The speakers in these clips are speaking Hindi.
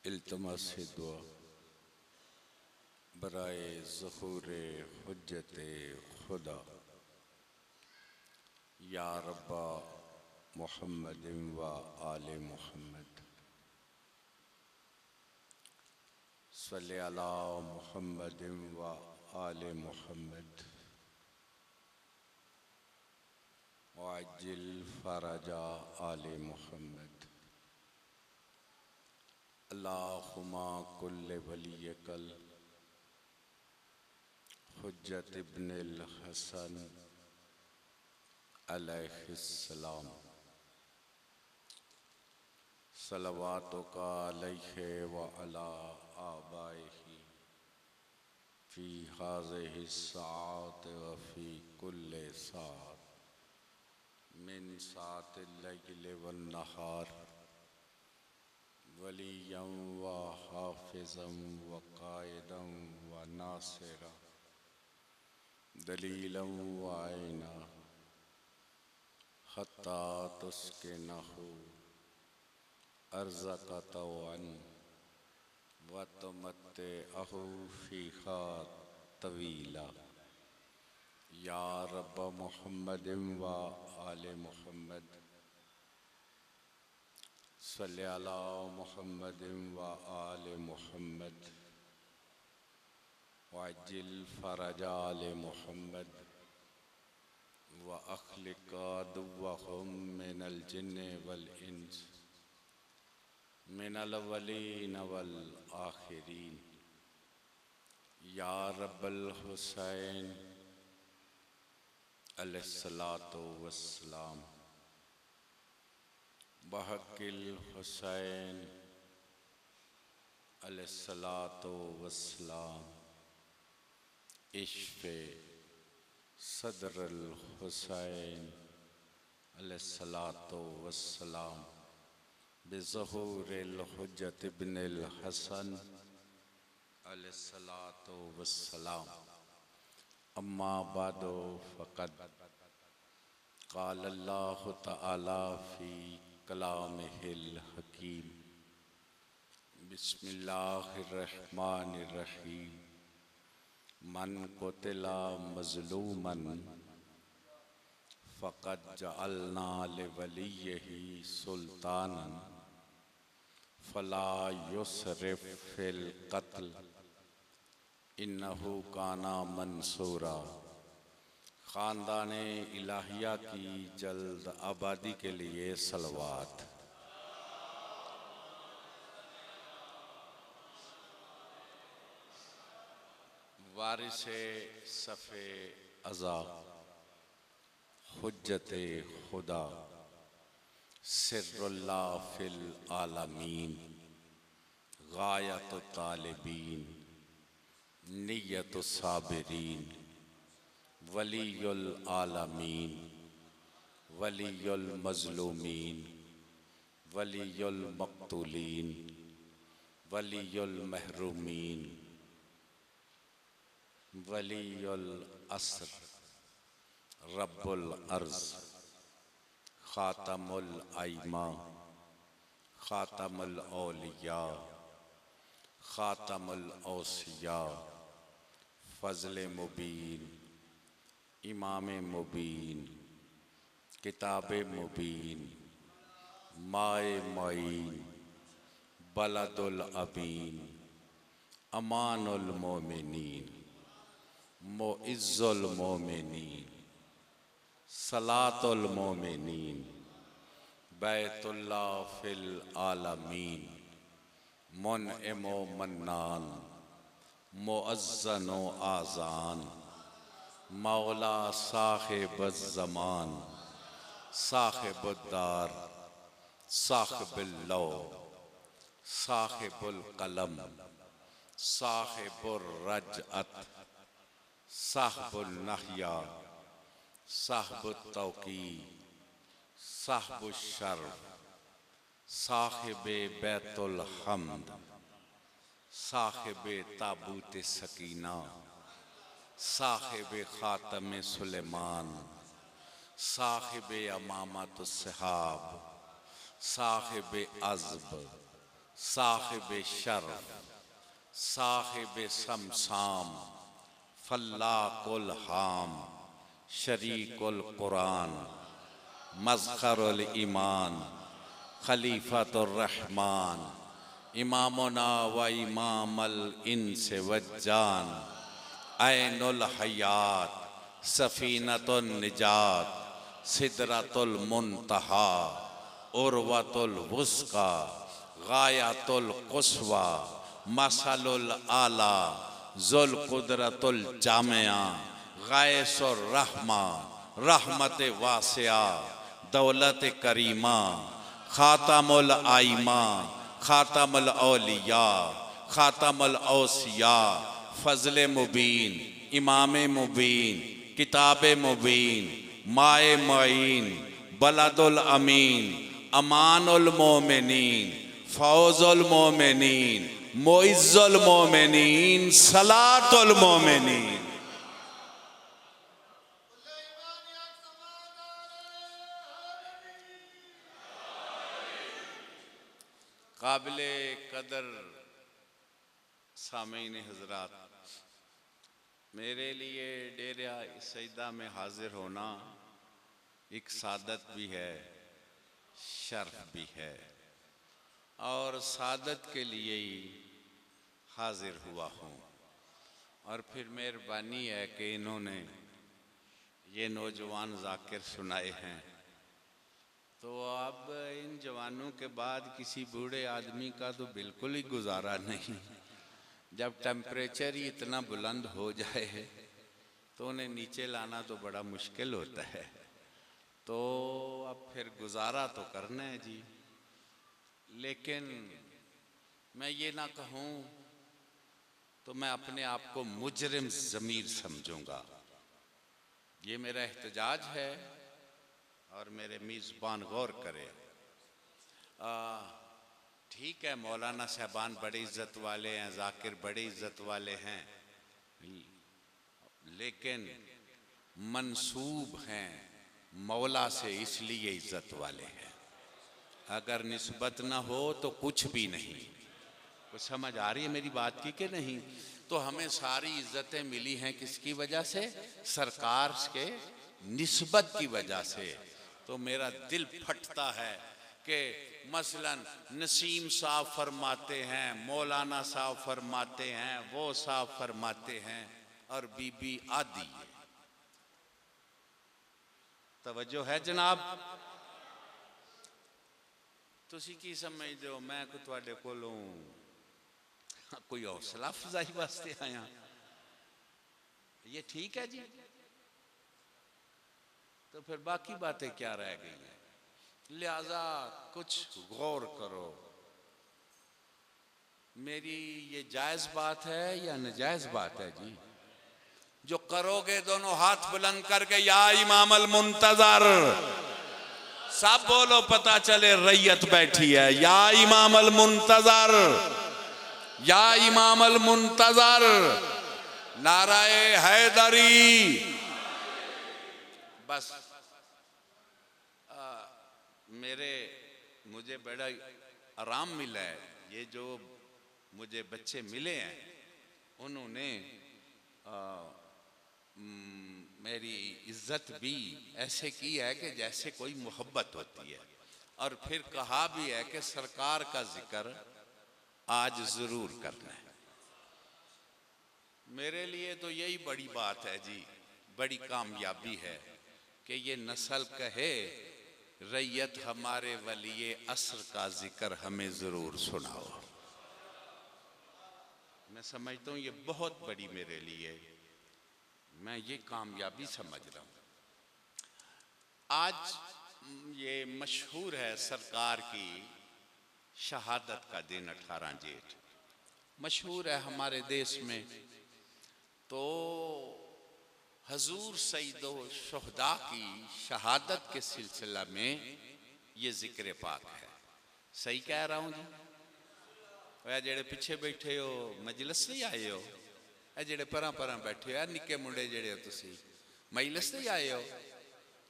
इल्तमस दुआ बराए ज़हूर हुज्जत खुदा या रब्बा मुहम्मद व आले मुहम्मद सल्ले अला मुहम्मद व आले मुहम्मद वअज्जिल फरजा आले मुहम्मद अल्लाहुम्मा कुल्ले वलियकल हुज्जत इब्निल हसन अलैहिस्सलाम सलवातुका अलैहि व अला आबाइही फ़ी हाज़िहि साअत व फ़ी कुल्ले साअत मिन साअतिल लैल वन नहार वलिय्यन व हाफ़िज़न व क़ाइदन व नासिरा दलीलन व आइना हत्ता तुस्किनहु अर्ज़क तौअन व तुमत्तिअहु फ़ीहा तवीला या रब्ब मुहम्मद व आले मुहम्मद सल्ले अला मुहम्मद व आले मुहम्मद वअज्जिल फरजा आले मुहम्मद व अख़्लिक़ अदुव्वहुम मिनल जिन्नि वल इंस मिनल अव्वलीन वल आखिरीन या रब्बल हुसैन अलैहिस्सलातु वस्सलाम बहक़िल हुसैन अलैहिस्सलातु वस्सलाम इश्फ़े सदरुल हुसैन अलैहिस्सलातु वस्सलाम बिज़हूरिल हुज्जत इब्निल हसन अलैहिस्सलातु वस्सलाम अम्मा बादो फ़क़द क़ाल अल्लाहु तआला फ़ी कलामिहिल हकीम बिस्मिल्लाहिर्रहमानिर्रहीम मन क़ुतिला मज़लूमन फ़क़द जअलना लिवलिय्यिही सुल्तानन फ़ला युसरिफ़ फ़िल क़त्ल इन्नहु काना मंसूरा। ख़ानदाने इलाहिया की जल्द आबादी के लिए सलवात। वारिसे सफ़े अज़ा हुज्जते खुदा सिर्रुल्लाह फ़िल आलमीन गायतु तालिबीन नियतु साबिरीन वलीयुल आलमीन वलीयुल मज़लूमीन वलीयुल मक़तूलीन वलीयुल महरूमीन वलीयुल अस्र रब्बुल अर्ज़ ख़ातमुल आइमा ख़ातमुल औलिया ख़ातमुल औसिया फ़ज़्ल मुबीन इमाम मुबीन किताब मुबीन माए मोईन बलदुल अमीन अमानुल मोमिनीन मुइज़्ज़ुल मोमिनीन सलातुल मोमिनीन बैतुल्लाह फ़िल आलमीन मुनइमो मन्नान मुअज़्ज़नो आज़ान मौला साहिबुज़ ज़मान साहिबुद्दार साहिबुल लौ साहिबुल कलम साहिबुर रजअत साहिबुल नहया साहिबुत तौकी साहिबुश शर्फ़ साहिबे बैतुल हम्द साहिबे ताबूत सकीना साहिबे ख़ातमे सुलेमान साहिबे अमामतुस सहाब साहिबे अज़्ब साहिब शर्फ, साहिब समसाम, फल्लाकुल हाम, शरीकुल कुरान, मज़खरुल ईमान, खलीफतुर रहमान, इमामुना व इमामुल इंस वज्जान, ऐनुल हयात, सफीनतुन निजात, सिदरतुल मुंतहा, उर्वतुल वुस्का, गायतुल कुस्वा, मसलुल आला, जुल कुदरतुल जामिया, गायसुर रहमा, रहमत वासिया, दौलत करीमा, खातमुल आइमा, खातमुल औलिया, खातमुल औसिया, फजल मुबीन, इमाम मुबीन, किताब मुबीन, माए मुईन, बलदुल अमीन, अमानुल मोमिनीन, फौजुल मोमिनीन, मुइज़्ज़ुल मोमिनीन, सलातुल मोमिनीन। काबिले कदर सामीन हजरात, मेरे लिए डेरा सजदा में हाजिर होना एक सादत भी है, शर्फ भी है, और सादत के लिए ही हाजिर हुआ हूँ। और फिर मेहरबानी है कि इन्होंने ये नौजवान जाकिर सुनाए हैं, तो अब इन जवानों के बाद किसी बूढ़े आदमी का तो बिल्कुल ही गुजारा नहीं। जब टेम्परेचर ही इतना बुलंद हो जाए तो उन्हें नीचे लाना तो बड़ा मुश्किल होता है। तो अब फिर गुजारा तो करना है जी, लेकिन मैं ये ना कहूँ तो मैं अपने आप को मुजरिम ज़मीर समझूंगा। ये मेरा एहतजाज है और मेरे मेज़बान गौर करे। ठीक है, मौलाना साहबान बड़ी इज़्ज़त वाले हैं, जाकिर बड़ी इज़्ज़त वाले हैं, लेकिन मंसूब हैं मौला से, इसलिए इज़्ज़त वाले हैं। अगर निस्बत ना हो तो कुछ भी नहीं। कुछ समझ आ रही है मेरी बात की कि नहीं? तो हमें सारी इज़्ज़तें मिली हैं किसकी वजह से? सरकार के निस्बत की वजह से। तो मेरा दिल फटता है कि मसलन नसीम साहब फरमाते हैं, मौलाना साहब फरमाते हैं, वो साहब फरमाते हैं, और बीबी आदि। तवज्जो है जनाब? तुसी की समझदे हो? मैं को तुहाडे कोलों कोई हौसला अफजाई वास्ते आया? ये ठीक है जी? तो फिर बाकी बातें क्या रह गई हैं? लिहाजा कुछ गौर करो, मेरी ये जायज बात है या नाजायज बात है जी? जो करोगे दोनों हाथ बुलंद करके या इमाम अल मुंतजर, सब बोलो, पता चले रैयत बैठी है। या इमाम अल मुंतजर, या इमाम अल मुंतजर, नाराए हैदरी। बस मुझे बड़ा आराम मिला है। ये जो मुझे बच्चे मिले हैं उन्होंने मेरी इज्जत भी ऐसे की है कि जैसे कोई मोहब्बत होती है। और फिर कहा भी है कि सरकार का जिक्र आज जरूर करना है। मेरे लिए तो यही बड़ी बात है जी, बड़ी कामयाबी है कि ये नस्ल कहे रैयत हमारे वलिये असर का जिक्र हमें जरूर सुनाओ। मैं समझता हूँ ये बहुत बड़ी मेरे लिए, मैं ये कामयाबी समझ रहा हूँ। आज ये मशहूर है सरकार की शहादत का दिन 18 जेठ मशहूर है हमारे देश में। तो हजूर सईदो शुहदा की शहादत के सिलसिला में ये जिक्र पाक है। सही कह रहा हूँ जी? वह जेड़े पीछे बैठे हो मजलिस से आए हो, जेड़े परा परा बैठे हो निक्के मुंडे जेड़े हो तुसी मजलिस से आए हो,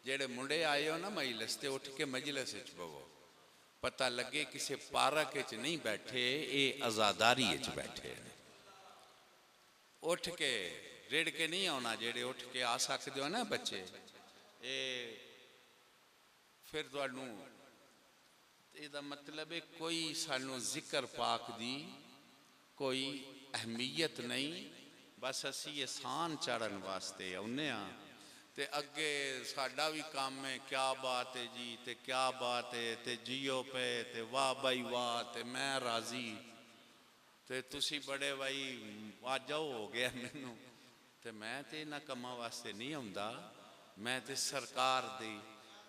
जेड़े मुंडे आए हो ना मजलिस ते उठ के मजलिस विच बवो। पता लगे किसी पार्क च नहीं बैठे, ये आज़ादारी च बैठे ने। उठ के रेड़ के नहीं आना, जेड़े उठ के आ सकते हो ना बच्चे, ये फिर तुहानू ਇਹਦਾ मतलब है कोई सानू जिक्र पाक दी कोई अहमियत नहीं, बस असी एहसान चढ़न वास्ते आने हाँ। ते अगे साडा भी काम है, क्या बात है जी, ते क्या बात है, ते जियो पे, ते वाह भाई वाह, ते मैं राजी, ते तुसी बड़े भाई वाजाओ हो गया मैनू। ते मैं ते इन्हां कम्मां वास्ते नहीं आउंदा, मैं ते सरकार दी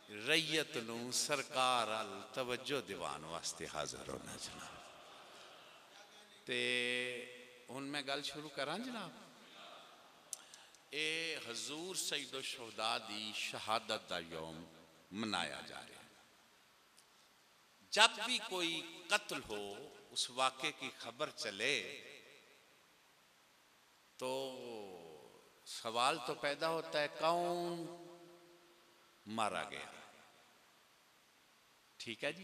रैयत नूं सरकार अल तवज्जो दिवान वास्ते हाजिर होना जनाब। ते हुण मैं गल शुरू करां जनाब। ये हजूर सईदो शुहदा दी शहादत दा यौम मनाया जा रहा है। जब भी कोई कत्ल हो, उस वाक़े की खबर चले तो सवाल तो पैदा होता है कौन मारा गया। ठीक है जी,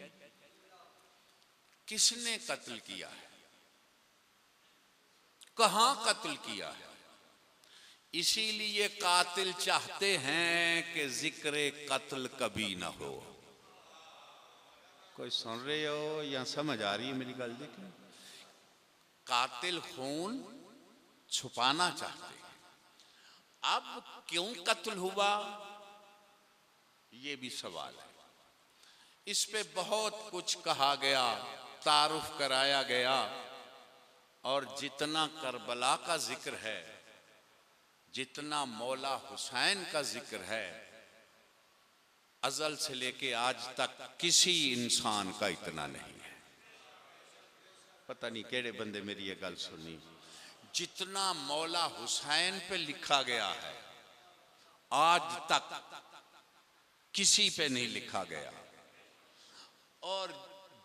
किसने कत्ल किया है, कहां कत्ल किया है। इसीलिए कातिल चाहते हैं कि जिक्र कत्ल कभी ना हो। कोई सुन रहे हो या समझ आ रही है मेरी गल? देखिए, कातिल खून छुपाना चाहते हैं। अब क्यों कत्ल हुआ, ये भी सवाल है। इस पे बहुत कुछ कहा गया, तारुफ कराया गया, और जितना करबला का जिक्र है, जितना मौला हुसैन का जिक्र है, अजल से लेके आज तक किसी इंसान का इतना नहीं है। पता नहीं केड़े बंदे मेरी ये गल सुनी। जितना मौला हुसैन पे लिखा गया है, आज तक किसी पे नहीं लिखा गया। और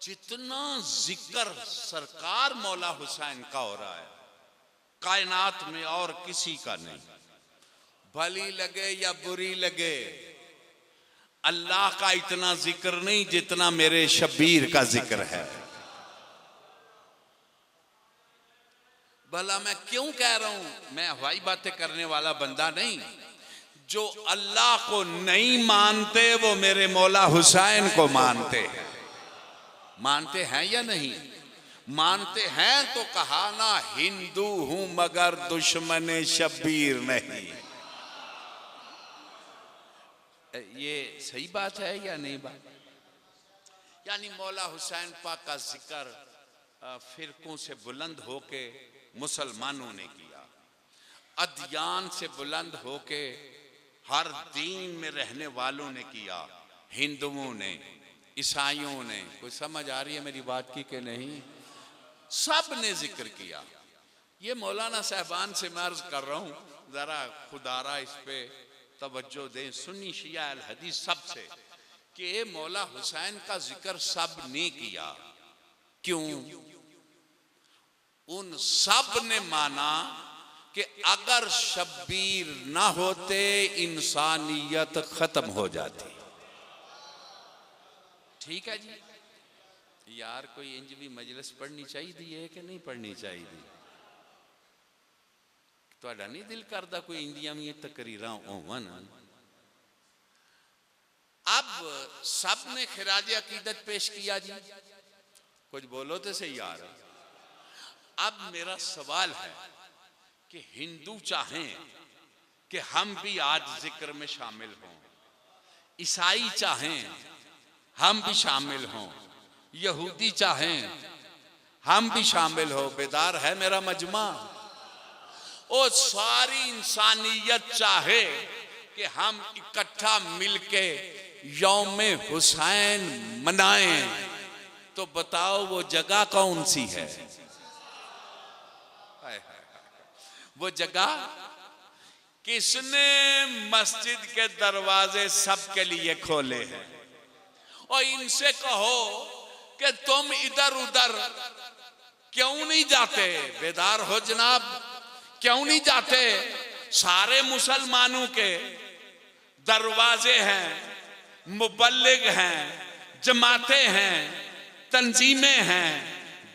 जितना जिक्र सरकार मौला हुसैन का हो रहा है, कायनात में और किसी का नहीं। भली लगे या बुरी लगे, अल्लाह का इतना जिक्र नहीं जितना मेरे शब्बीर का जिक्र है। भला मैं क्यों कह रहा हूं, मैं हवाई बातें करने वाला बंदा नहीं। जो अल्लाह को नहीं मानते वो मेरे मौला हुसैन को मानते हैं। मानते हैं या नहीं? मानते हैं तो कहा ना, हिंदू हूं मगर दुश्मन शब्बीर नहीं। ये सही बात है या नहीं बात? यानी मौला हुसैन पाक का जिक्र फिरकों से बुलंद होके मुसलमानों ने किया, अदयान से बुलंद होके हर दीन में रहने वालों ने किया, हिंदुओं ने, ईसाइयों ने। कोई समझ आ रही है मेरी बात की कि नहीं? सब ने जिक्र किया। ये मौलाना साहबान से मैं अर्ज कर रहा हूं, जरा खुदारा इस पे तवज्जो दें, सुन्नी शिया अल हदीस सब से, कि मौला हुसैन का जिक्र सब ने किया। क्यों? उन सब ने माना कि अगर शब्बीर ना होते इंसानियत खत्म हो जाती। ठीक है जी। यार कोई इंज भी मजलिस पढ़नी चाहिए कि नहीं पढ़नी चाहिए? तुहाडा नहीं दिल करदा कोई इंदियां भी तकरीरां होवन? अब सब ने खिराज अकीदत पेश किया जी, कुछ बोलो तो सही यार। अब मेरा सवाल है कि हिंदू चाहें कि हम भी आज जिक्र में शामिल हों, ईसाई चाहें हम भी शामिल हों, यहूदी चाहें हम भी शामिल हो, बेदार है मेरा मजमा। और सारी इंसानियत चाहे कि हम इकट्ठा मिलके यौम हुसैन मनाएं, तो बताओ वो जगह कौन सी है? वो जगह किसने मस्जिद के दरवाजे सबके लिए खोले हैं? और इनसे कहो कि तुम इधर उधर क्यों नहीं जाते? बेदार हो जनाब, क्यों नहीं जाते? सारे मुसलमानों के दरवाजे हैं, मुबल्लिग हैं, जमातें हैं, तंजीमें हैं,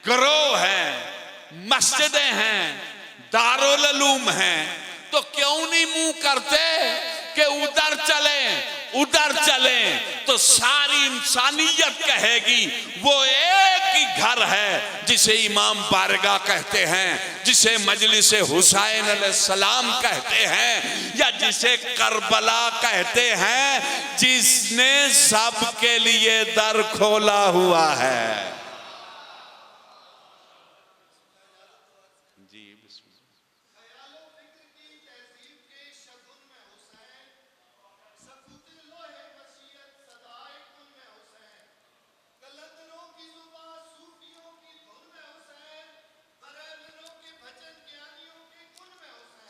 गिरोह हैं, मस्जिदें हैं, दारुल उलूम हैं, तो क्यों नहीं मुंह करते कि उधर चलें तो सारी इंसानियत कहेगी वो एक ही घर है जिसे इमाम बारगाह कहते हैं, जिसे मजलिस हुसैन अलैहिस्सलाम कहते हैं, या जिसे करबला कहते हैं, जिसने सबके लिए दर खोला हुआ है।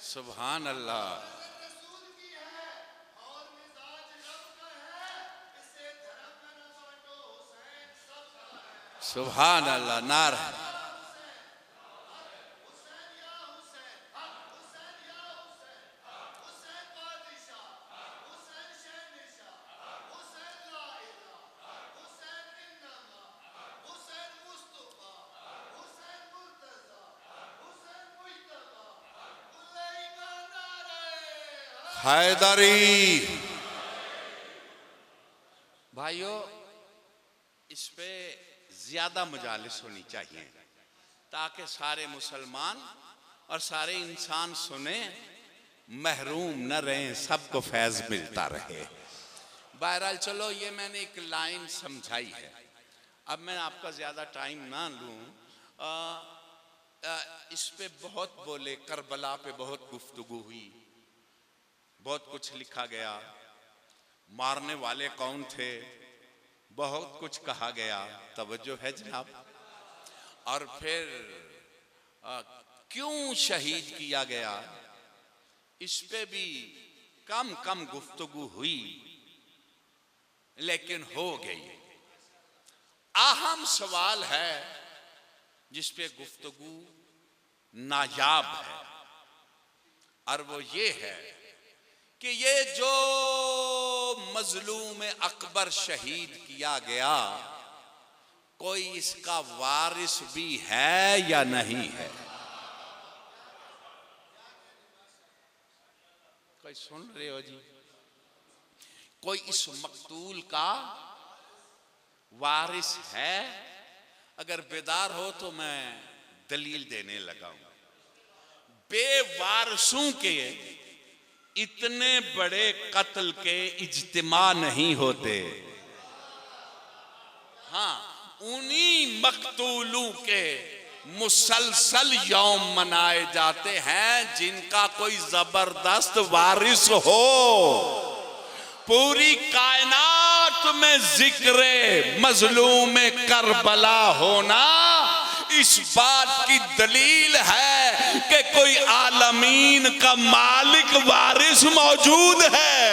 सुभान अल्लाह, सुभान अल्लाह। नारा हैदरी। भाइयों, इस पे ज्यादा मजालिस होनी चाहिए ताकि सारे मुसलमान और सारे इंसान सुने, महरूम न रहें, सबको फैज मिलता रहे। बहरहाल चलो, ये मैंने एक लाइन समझाई है। अब मैं आपका ज्यादा टाइम ना लूं। इस पे बहुत बोले, करबला पे बहुत गुफ्तगू हुई, बहुत कुछ लिखा गया, मारने वाले कौन थे, बहुत कुछ कहा गया, तवज्जो है जनाब। और फिर क्यों शहीद किया गया, इस पे भी कम कम गुफ्तगू हुई, लेकिन हो गई। अहम सवाल है जिस पे गुफ्तगू नायाब है, और वो ये है कि ये जो मजलूम अकबर शहीद किया गया, कोई इसका वारिस भी है या नहीं है? कोई सुन रहे हो जी? कोई इस मकतूल का वारिस है? अगर बेदार हो तो मैं दलील देने लगा हूं। बेवारसों के इतने बड़े कत्ल के इज्तिमा नहीं होते। हाँ, उन्हीं मकतूलों के मुसलसल यौम मनाए जाते हैं जिनका कोई जबरदस्त वारिस हो। पूरी कायनात में जिक्र मजलूम करबला होना इस बात की दलील है कि कोई आलमीन का मालिक वारिस मौजूद है।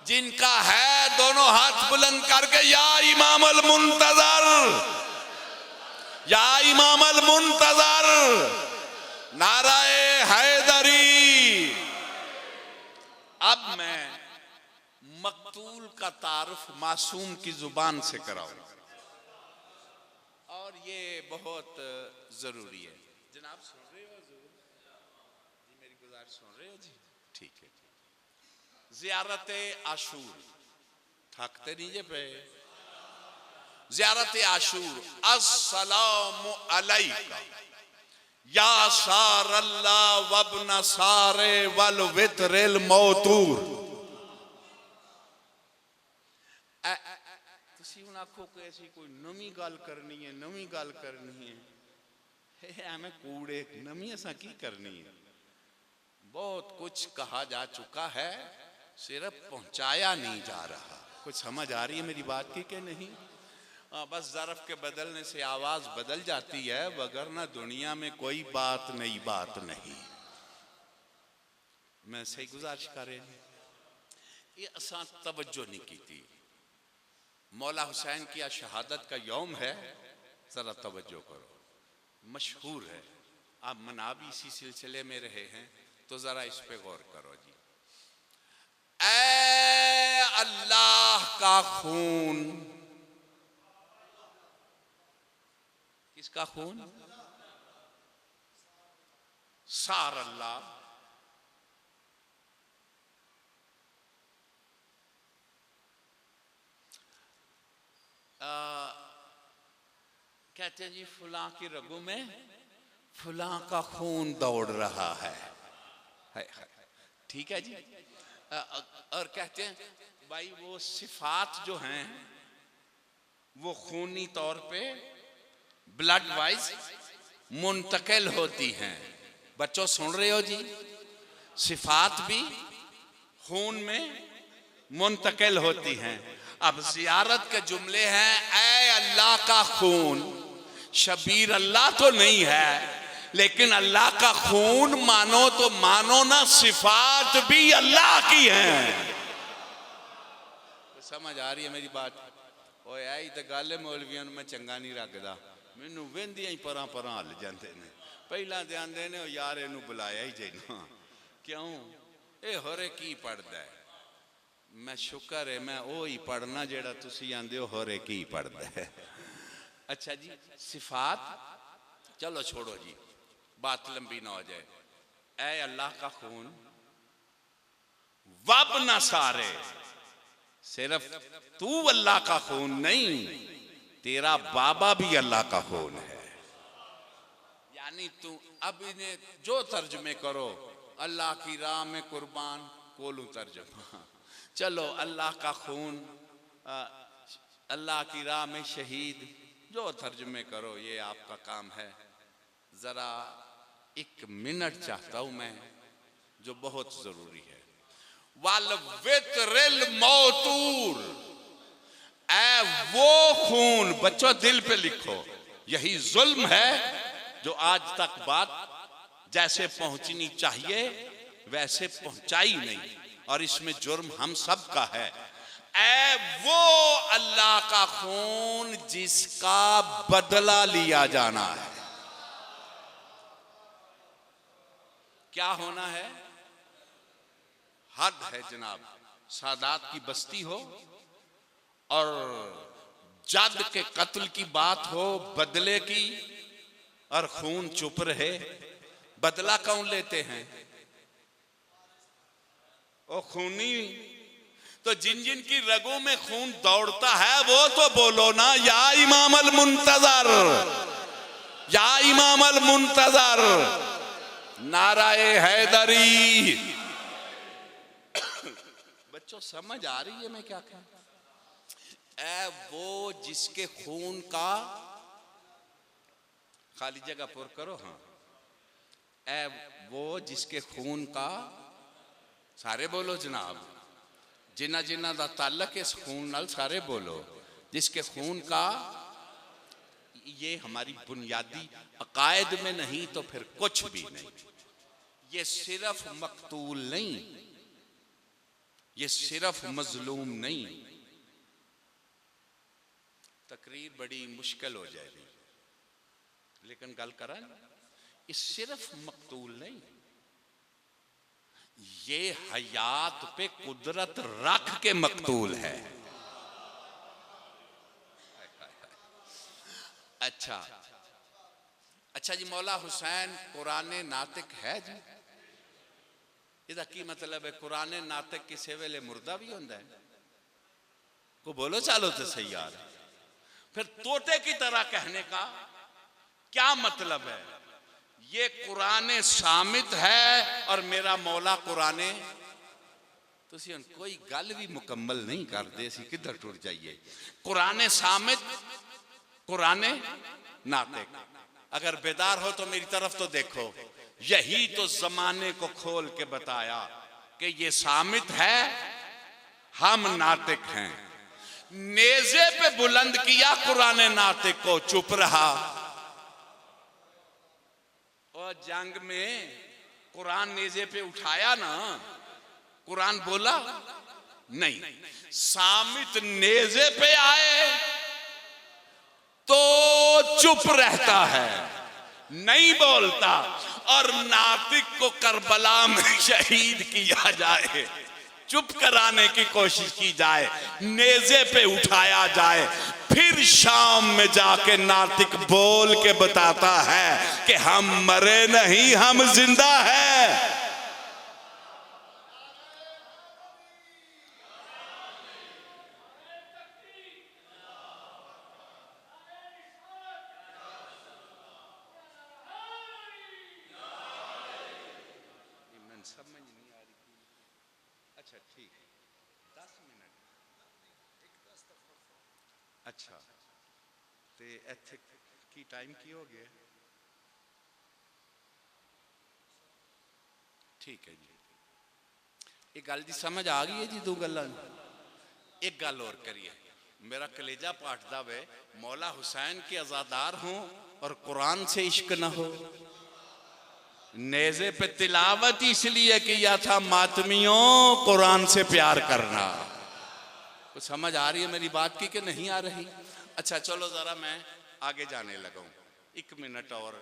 जिनका है दोनों हाथ बुलंद करके या इमाम अल मुंतजर, या इमाम अल मुंतजर, नाराए हैदरी। अब मैं मकतूल का तारुफ मासूम की जुबान से कराऊं, और ये बहुत जरूरी है। जनाब सुन रहे हो? जी मेरी गुजारिश सुन रहे हो जी? ठीक है। ज़ियारत आशूर, थकते नहीं पे। ज़ियारत आशूर, अस्सलामु अलैका या सारल्लाह वब्न सारे वल वित्रिल मौतूर। तुम आखो कि ऐसी कोई नवी गल करनी है, नवी गल करनी है, हमें कूड़े नवी असा की करनी है। बहुत कुछ कहा जा चुका है, सिर्फ पहुंचाया नहीं जा रहा। कुछ समझ आ रही है मेरी बात की कि नहीं? बस ज़रफ़ के बदलने से आवाज बदल जाती है, वगरना दुनिया में कोई बात नई बात नहीं। मैं सही गुजारिश कर रहे हैं, ये असा तवज्जो नहीं की थी। मौला हुसैन की शहादत का यौम है, जरा तवज्जो करो, मशहूर है। आप मना भी इसी सिलसिले में रहे हैं, तो जरा इस पे गौर करो जी। ऐ अल्लाह का खून, किसका खून? सार अल्लाह। कहते हैं जी फुलां की रगों में फुलां का खून दौड़ रहा है। ठीक है जी। और कहते हैं भाई वो सिफात जो हैं वो खूनी तौर पे ब्लड वाइज मुंतकिल होती हैं। बच्चों सुन रहे हो जी? सिफात भी खून में मुंतकिल होती हैं। अब जियारत के जुमले हैं, ऐ अल्लाह का खून। शबीर अल्लाह तो नहीं है, लेकिन अल्लाह का खून मानो तो मानो ना, सिफात भी अल्लाह की हैं। समझ आ रही है मेरी बात? ओए आई तो गल मौलवियां मैं चंगा नहीं रखदा, मैनू वेंदियां ही परां परां हल जांदे ने। पहला ते आंदे ने यार इनू बुलाया ही जाना, क्यों ये होरे की पढ़दा है? मैं शुक्र है मैं वो ही पढ़ना जेड़ा तुसी आंदे हो होरे की पढ़दा है। अच्छा जी, सिफात चलो छोड़ो जी, बात लंबी ना हो जाए। ऐ अल्लाह का खून वब ना सारे, सिर्फ तू अल्लाह का खून नहीं, तेरा बाबा भी अल्लाह का खून है। यानी तू अब इन्हें जो तर्जमे करो, अल्लाह की राह में कुर्बान, कोलू तर्जमा। चलो अल्लाह का खून, अल्लाह की राह में शहीद, जो तर्जमे करो ये आपका काम है। जरा 1 मिनट चाहता हूं मैं, जो बहुत जरूरी है। वल वित्रिल मौतूर, ऐ वो खून, बच्चों दिल पे लिखो, यही जुल्म है जो आज तक बात जैसे पहुंचनी चाहिए वैसे पहुंचाई नहीं, और इसमें जुर्म हम सब का है। ऐ वो अल्लाह का खून जिसका बदला लिया जाना है। क्या होना है? हद है जनाब। सादात की बस्ती हो और जद के कत्ल की बात हो, बदले की, और खून चुप रहे। बदला कौन लेते हैं? ओ खूनी। तो जिन जिन की रगों में खून दौड़ता है वो तो बोलो ना, या इमाम अल मुंतजर, या इमाम अल मुंतजर, नाराए हैदरी। बच्चों समझ आ रही है मैं क्या कहूं? ऐ वो जिसके खून का, खाली जगह पुर करो, हाँ, ऐ वो जिसके खून का, सारे बोलो जनाब, जिन्ना जिन्ना दा ताल्लुक इस खून नाल सारे बोलो, जिसके खून का, ये हमारी बुनियादी अकायद में नहीं तो फिर कुछ भी नहीं। ये सिर्फ मकतूल नहीं, ये सिर्फ मजलूम नहीं। तकरीर बड़ी मुश्किल हो जाएगी, लेकिन गल करा, ये सिर्फ मकतूल नहीं, ये हयात पे कुदरत रख के मकतूल है। अच्छा अच्छा जी, मौला हुसैन कुरान नातिक है जी? इसका की मतलब है? कुरान नातिक किसी वेले मुर्दा भी होता है? को बोलो चालो तो सही यार। फिर तोते की तरह कहने का क्या मतलब है? ये कुरान सामित है और मेरा मौला कुरान, तुसी कोई गल भी मुकम्मल नहीं करते, किधर टुर जाइए। कुरान सामित, कुरान नातिक। अगर बेदार हो तो मेरी तरफ तो देखो, यही तो जमाने को खोल के बताया कि ये सामित है, हम नातिक हैं। नेज़े पे बुलंद किया कुरान नातिक को, चुप रहा। और जंग में कुरान नेज़े पे उठाया ना, कुरान बोला नहीं। सामित नेज़े पे आए तो चुप रहता है, नहीं बोलता। और नातिक को करबला में शहीद किया जाए, चुप कराने की कोशिश की जाए, नेज़े पे उठाया जाए, फिर शाम में जाके नातिक बोल के बताता है कि हम मरे नहीं, हम जिंदा है। समझ नहीं आ रही। अच्छा ठीक, 10 मिनट। अच्छा ते इत्थे की टाइम की हो गया? ठीक है जी, एक गल दी समझ आ गई है जी। दो गल्लां एक गल और करिए, मेरा कलेजा पाटदा वे, मौला हुसैन के अज़ादार हों और कुरान से इश्क न हो। नेज़े पे तिलावत इसलिए किया था मातमियों, कुरान से प्यार करना। कुछ समझ आ रही है मेरी बात की कि नहीं आ रही? अच्छा चलो जरा मैं आगे जाने लगा हूं। 1 मिनट और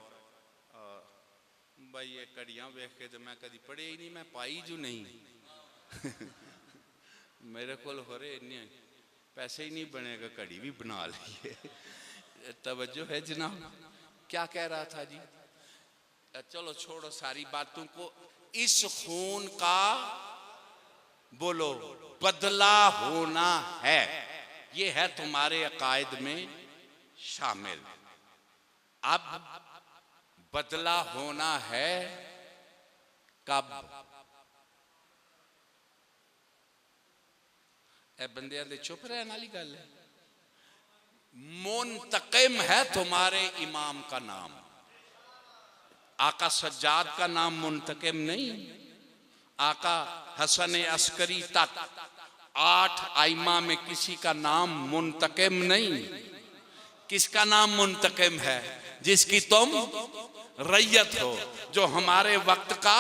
भाई, ये कड़ियां वेख के तो मैं कभी पढ़े ही नहीं, मैं पाई जो नहीं मेरे को हो रहे इन्ने पैसे ही नहीं बनेगा, कड़ी भी बना ली। तवज्जो है जनाब, क्या कह रहा था जी? चलो छोड़ो सारी बातों को। इस खून का बोलो बदला होना है, ये है तुम्हारे अकायद में शामिल। अब बदला होना है कब? ए बंदे दे चुप रहने वाली गल है। मुंतकिम है तुम्हारे इमाम का नाम, आका सज्जाद का नाम मुंतकिम नहीं। आका हसन अस्करी तक 8 आइमा में किसी का नाम मुंतकिम नहीं। किसका नाम मुंतकिम है? जिसकी तुम रैयत हो, जो हमारे वक्त का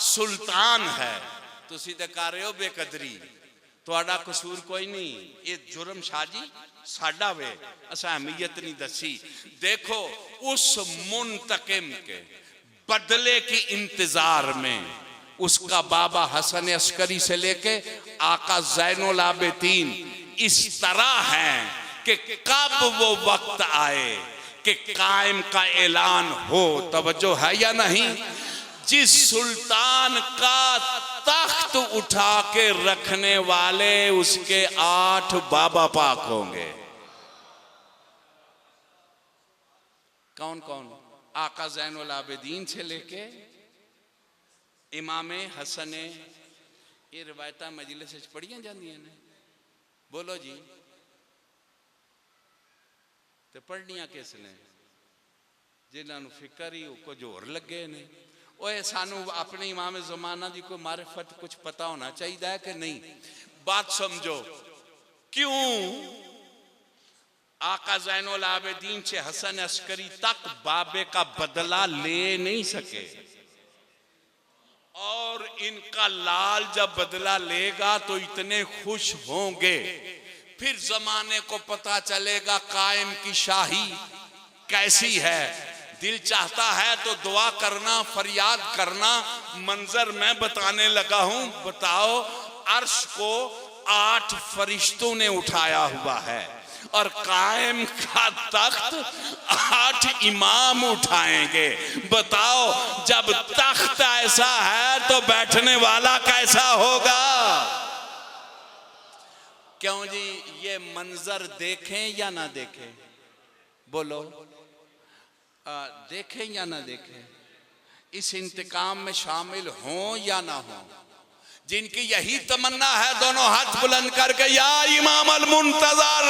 सुल्तान है। तुसी ते कर रहे हो बेकदरी, तुहाडा कसूर कोई नहीं। ये जुर्म शाजी साडा वे, असा अहमियत नहीं दसी। देखो उस मुंतकिम के बदले की इंतजार में उसका बाबा हसन अस्करी से लेके आका ज़ैनुल आबिदीन इस तरह हैं कि कब वो वक्त आए कि कायम का ऐलान हो। तवज्जो है या नहीं? जिस सुल्तान का तख्त उठा के रखने वाले उसके 8 बाबा पाक होंगे। कौन कौन? आका ज़ैनुल आबिदीन से लेके इमाम हसन, ये रिवायत मजलिस च पढ़ियां जांदियां ने। बोलो जी, ते पढ़नियां किसने? जिन्होंने फिक्र ही कुछ होर लगे ने। ओए सानू अपने इमाम ज़माना की कोई मारिफत कुछ पता होना चाहिए है कि नहीं? बात समझो, क्यों आका ज़ैनुल आबिदीन से हसन अस्करी तक बाबे का बदला ले नहीं सके, और इनका लाल जब बदला लेगा तो इतने खुश होंगे, फिर जमाने को पता चलेगा कायम की शाही कैसी है। दिल चाहता है तो दुआ करना, फरियाद करना। मंजर मैं बताने लगा हूं। बताओ, अर्श को 8 फरिश्तों ने उठाया हुआ है और कायम का तख्त 8 इमाम उठाएंगे। बताओ, जब तख्त ऐसा है तो बैठने वाला कैसा होगा? क्यों जी, ये मंजर देखें या ना देखें? बोलो, देखें या ना देखें? इस इंतकाम में शामिल हों या ना हों? जिनकी यही तमन्ना है, दोनों हाथ बुलंद करके या इमाम अल मुंतजर,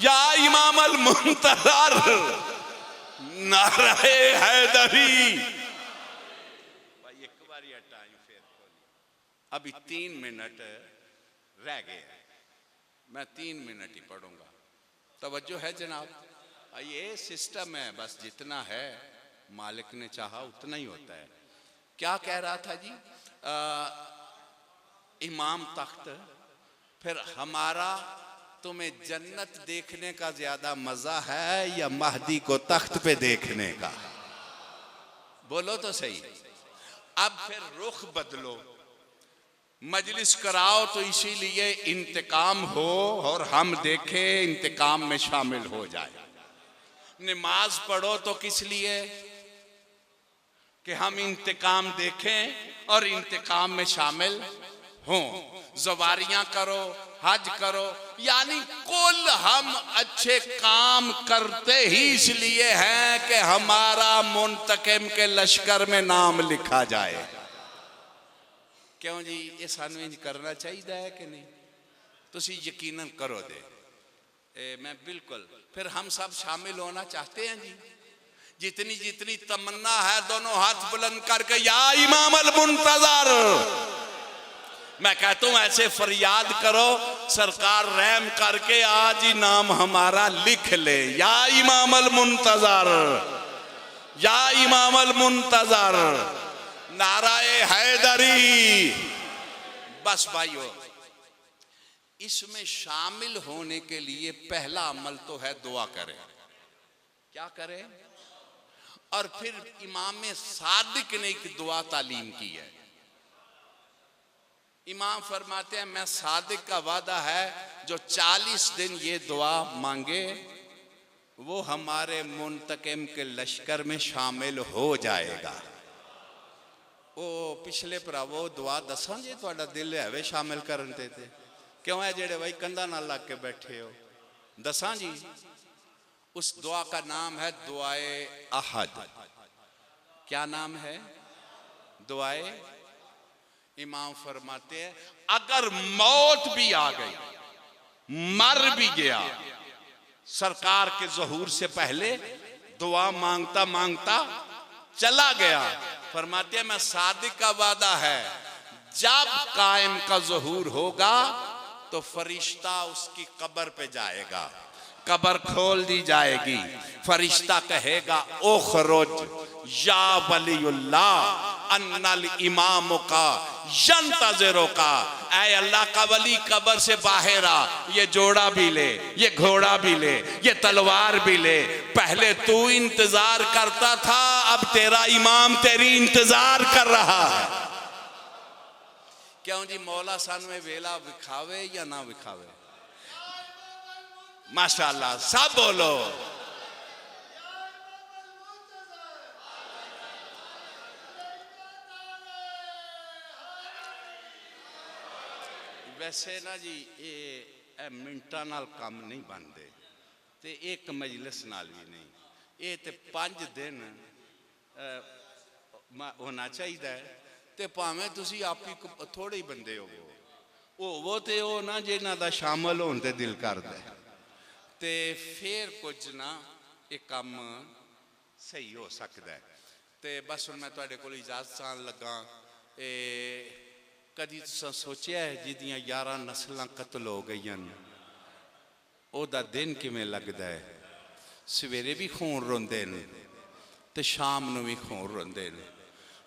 या इमाम अल मुंतजर, नारे हैदरी। भाई एक बार टाइम फिर अभी 3 मिनट रह गए, मैं 3 मिनट ही पढ़ूंगा। तवज्जो है जनाब? ये सिस्टम है, बस जितना है मालिक ने चाहा उतना ही होता है। क्या कह रहा था जी? इमाम तख्त, फिर हमारा तुम्हें जन्नत देखने का ज्यादा मजा है या महदी को तख्त पे देखने का? बोलो तो सही। अब फिर रुख बदलो, मजलिस कराओ तो इसीलिए इंतकाम हो और हम देखें, इंतकाम में शामिल हो जाए। नमाज पढ़ो तो किस लिए? कि हम इंतकाम देखें और इंतकाम में शामिल हों। ज़वारियां करो, हज करो, यानी कुल हम अच्छे काम करते ही इसलिए हैं कि हमारा मुंतकिम के लश्कर में नाम लिखा जाए। क्यों जी, ये सानू इंज करना चाहिए है कि नहीं? तुसी यकीनन करो दे। मैं बिल्कुल, फिर हम सब शामिल होना चाहते हैं जी। जितनी जितनी तमन्ना है दोनों हाथ बुलंद करके या इमाम अल मुंतज़र, मैं कहता हूं ऐसे फरियाद करो, सरकार रहम करके आज ही नाम हमारा लिख ले। या इमाम अल मुंतज़र, या इमाम अल मुंतज़र, नाराए हैदरी। बस भाइयों, इसमें शामिल होने के लिए पहला अमल तो है दुआ करें। क्या करें? और फिर इमाम सादिक ने एक दुआ तालीम की है। इमाम फरमाते हैं, मैं सादिक का वादा है जो 40 दिन ये दुआ मांगे वो हमारे मुंतकिम के लश्कर में शामिल हो जाएगा। वो पिछले भरावो दुआ दसा जी, थोड़ा दिल है वे शामिल करते थे। क्यों है जेड़े भाई कंधा ना लग के बैठे हो? दसा जी, उस दुआ का नाम है दुआए अहद। क्या नाम है? दुआए। इमाम फरमाते हैं, अगर मौत भी आ गई, मर भी गया, सरकार के ज़हूर से पहले दुआ मांगता मांगता चला गया, फरमाते हैं मैं सादिक का वादा है जब कायम का ज़हूर होगा तो फरिश्ता उसकी कब्र पे जाएगा, कब्र खोल दी जाएगी, फरिश्ता कहेगा उखरुज या वलीउल्लाह अन्नल इमाम का यंतज़िरो का। ऐ अल्लाह का वली कब्र से बाहर आ, ये जोड़ा भी ले, ये घोड़ा भी ले, ये तलवार भी ले। पहले तू इंतजार करता था, अब तेरा इमाम तेरी इंतजार कर रहा है। क्यों जी, मौला सानू में वेला विखावे या ना विखावे? माशाअल्लाह, सब बोलो। वैसे ना जी, ये मिनटा नाल काम नहीं बनते, ते एक मजलिस नाल भी नहीं। ये ते 5 दिन होना चाहिए। ते भावें तुसी आप ही थोड़े ही बंदे होवो ते हो ना जिन्हां दा शामिल होने ते दिल करदा है, ते फिर कुछ ना ये काम सही हो सकता है। ते बस हुण मैं तुहाडे कोल इजाजत चाहन लगा। कदी तुसां सोचिया है जिदियां 11 नस्लां कतल हो गईयां, ओदा दिन किवें लगदा है? सवेरे भी खून रोंदे ने ते शाम नूं भी खून रोंदे ने।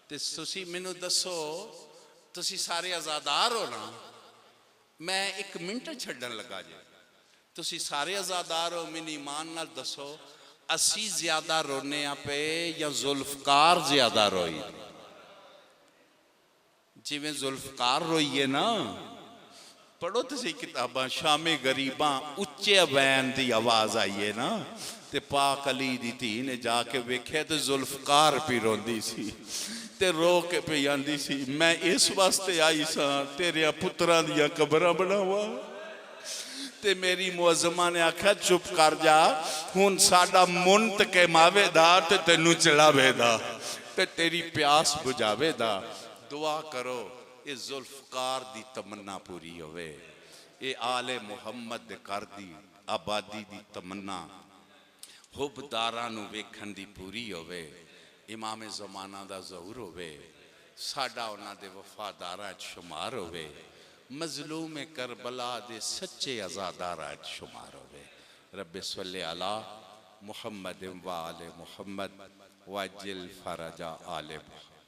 ते तुसी मैनूं दसो, तुसी सारे आज़ादार हो ना? मैं 1 मिनट छड्डन लगा जे। तुसी सारे आज़ादार हो? मैनूं ईमान नाल दसो, असी ज्यादा रोने पे या जुल्फकार ज्यादा रोई? जिवें जुल्फकार रोईए ना, पढ़ो तुसी किताबां, शामे गरीबां उच्चे बैन दी आवाज आई है ना, ते पाक अली दी धी ने जाके वेख्या ते जुल्फकार भी रोंदी सी ते रो के पे आंदी सी, मैं इस वास्ते आई सा तेरे पुत्रां दियां कबरां बनावा। ते मेरी मुअज्जमा ने आख्या चुप कर जा, हुण साडा मुंतकिम आवेदा ते तैनूं चढ़ावेदा ते तेरी प्यास बुझावेदा। दुआ करो ये जुल्फकार दी तमन्ना पूरी होवे, ये आले मुहम्मद दे घर दी आबादी दी तमन्ना हुबदारां नूं वेखण दी पूरी होवे, इमाम ज़माना दा ज़हूर होवे, साडा उन्हां दे वफादारां च शुमार होवे, मज़लूम करबला दे सच्चे अज़ादारां च शुमार होवे। रब्बे सल्ले अला मुहम्मद व आले मुहम्मद वज्जिल फरजा आले मुहम्मद।